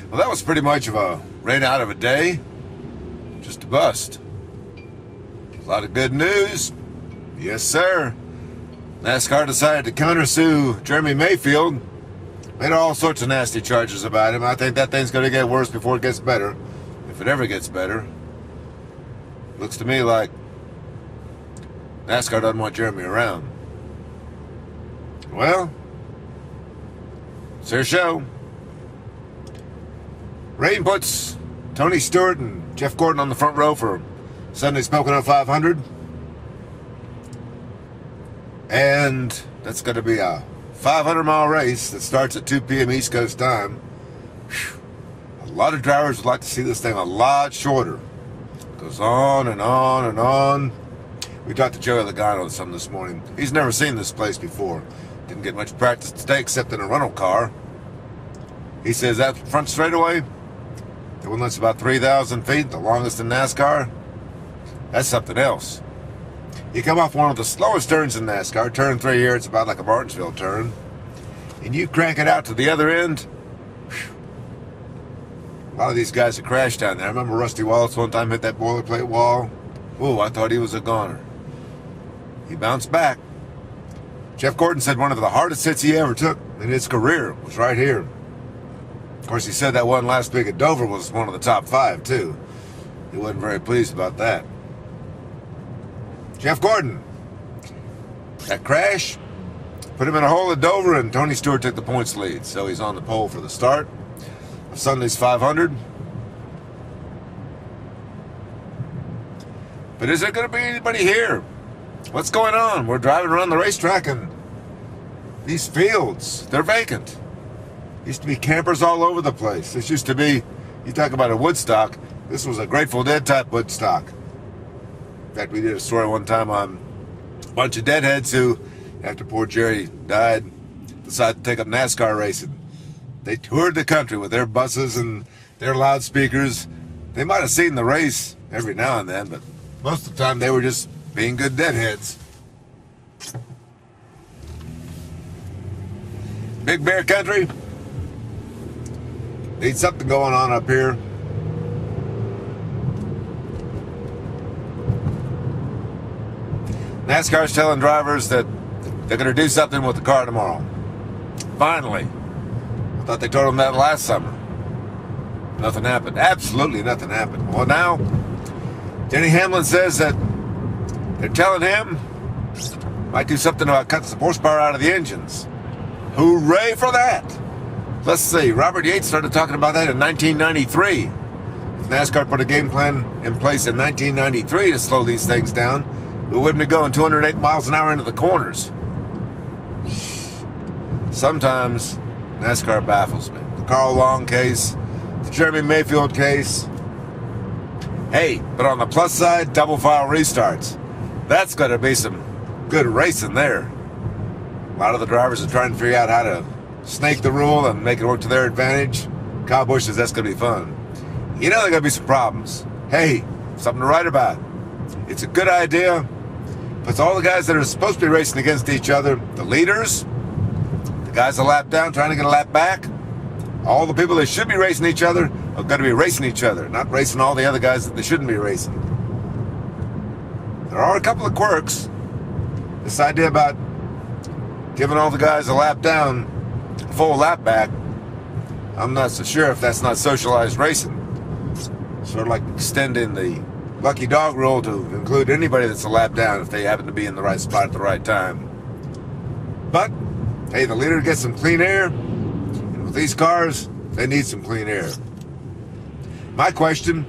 Well, that was pretty much of a rain out of a day. Just a bust. A lot of good news. Yes, sir. NASCAR decided to countersue Jeremy Mayfield. Made all sorts of nasty charges about him. I think that thing's going to get worse before it gets better. If it ever gets better. Looks to me like NASCAR doesn't want Jeremy around. Well, it's their show. Rain puts Tony Stewart and Jeff Gordon on the front row for Sunday's Pocono 500. And that's going to be a 500-mile race that starts at 2 p.m. East Coast time. Whew. A lot of drivers would like to see this thing a lot shorter. It goes on and on and on. We talked to Joey Logano some this morning. He's never seen this place before. Didn't get much practice today except in a rental car. He says that front straightaway, the one that's about 3,000 feet, the longest in NASCAR, that's something else. You come off one of the slowest turns in NASCAR, turn 3 here, it's about like a Martinsville turn, and you crank it out to the other end. Whew. A lot of these guys have crashed down there. I remember Rusty Wallace one time hit that boilerplate wall. Ooh, I thought he was a goner. He bounced back. Jeff Gordon said one of the hardest hits he ever took in his career was right here. Of course, he said that one last week at Dover was one of the top 5, too. He wasn't very pleased about that. Jeff Gordon. That crash put him in a hole at Dover, and Tony Stewart took the points lead. So he's on the pole for the start of Sunday's 500. But is there going to be anybody here? What's going on? We're driving around the racetrack, and these fields, they're vacant. Used to be campers all over the place. This used to be, you talk about a Woodstock, this was a Grateful Dead type Woodstock. In fact, we did a story one time on a bunch of deadheads who, after poor Jerry died, decided to take up NASCAR racing. They toured the country with their buses and their loudspeakers. They might have seen the race every now and then, but most of the time they were just being good deadheads. Big Bear Country. Need something going on up here. NASCAR's telling drivers that they're going to do something with the car tomorrow. Finally. I thought they told them that last summer. Nothing happened. Absolutely nothing happened. Well, now, Denny Hamlin says that they're telling him might do something about cutting some horsepower out of the engines. Hooray for that! Let's see, Robert Yates started talking about that in 1993. If NASCAR put a game plan in place in 1993 to slow these things down, we wouldn't be going 208 miles an hour into the corners. Sometimes NASCAR baffles me. The Carl Long case, the Jeremy Mayfield case. Hey, but on the plus side, double file restarts. That's going to be some good racing there. A lot of the drivers are trying to figure out how to snake the rule and make it work to their advantage. Kyle Busch says that's going to be fun. You know there are going to be some problems. Hey, something to write about. It's a good idea. Puts all the guys that are supposed to be racing against each other, the leaders, the guys a lap down trying to get a lap back, all the people that should be racing each other are going to be racing each other, not racing all the other guys that they shouldn't be racing. There are a couple of quirks. This idea about giving all the guys a lap down, a full lap back, I'm not so sure if that's not socialized racing. Sort of like extending the lucky dog rule to include anybody that's a lap down if they happen to be in the right spot at the right time. But, hey, the leader gets some clean air, and with these cars, they need some clean air. My question,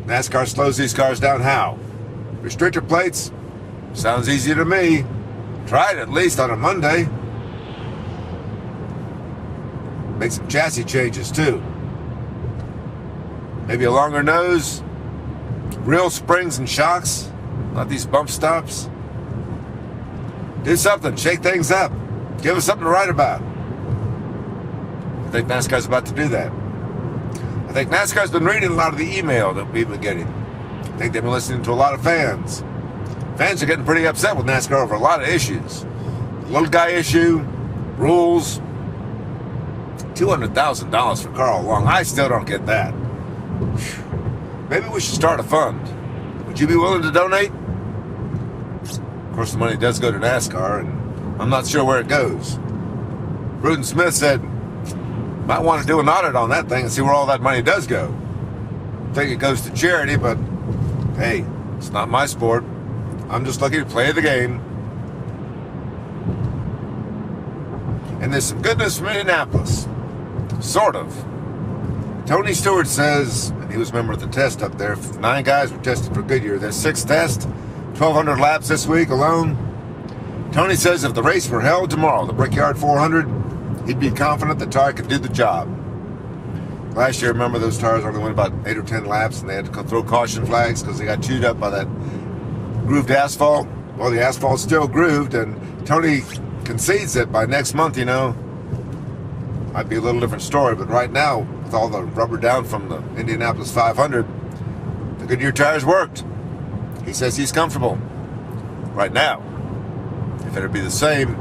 NASCAR slows these cars down how? Restrictor plates? Sounds easy to me. Try it at least on a Monday. Make some chassis changes too. Maybe a longer nose, real springs and shocks, not these bump stops. Do something, shake things up. Give us something to write about. I think NASCAR's about to do that. I think NASCAR's been reading a lot of the email that we've been getting. I think they've been listening to a lot of fans. Fans are getting pretty upset with NASCAR over a lot of issues. The little guy issue, rules, $200,000 for Carl Long. I still don't get that. Maybe we should start a fund. Would you be willing to donate? Of course, the money does go to NASCAR, and I'm not sure where it goes. Rudin Smith said, might want to do an audit on that thing and see where all that money does go. I think it goes to charity, but hey, it's not my sport. I'm just looking to play the game. And there's some good news from Indianapolis. Sort of. Tony Stewart says, and he was a member of the test up there, 9 guys were tested for Goodyear. Their 6th test, 1,200 laps this week alone. Tony says if the race were held tomorrow, the Brickyard 400, he'd be confident the tire could do the job. Last year, remember, those tires only went about 8 or 10 laps, and they had to throw caution flags because they got chewed up by that grooved asphalt. Well, the asphalt's still grooved, and Tony concedes that by next month, might be a little different story. But right now, with all the rubber down from the Indianapolis 500, the Goodyear tires worked. He says he's comfortable right now. If it'd be the same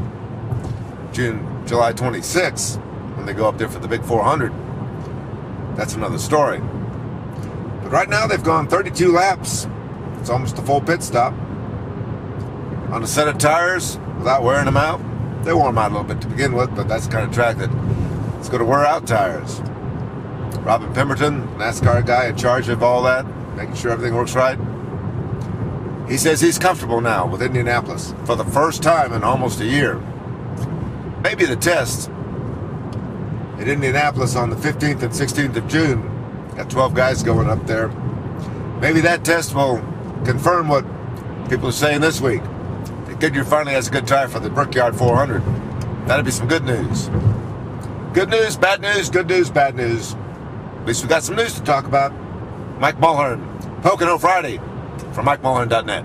July 26th, when they go up there for the big 400, that's another story. But right now, they've gone 32 laps. It's almost a full pit stop on a set of tires without wearing them out. They wore them out a little bit to begin with, but that's the kind of track that it's going to wear out tires. Robin Pemberton, NASCAR guy in charge of all that, making sure everything works right, he says he's comfortable now with Indianapolis for the first time in almost a year. Maybe the test at Indianapolis on the 15th and 16th of June, got 12 guys going up there. Maybe that test will confirm what people are saying this week. Goodyear finally has a good tire for the Brickyard 400. That'd be some good news. Good news, bad news, good news, bad news. At least we got some news to talk about. Mike Mulhern, Pocono Friday, from MikeMulhern.net.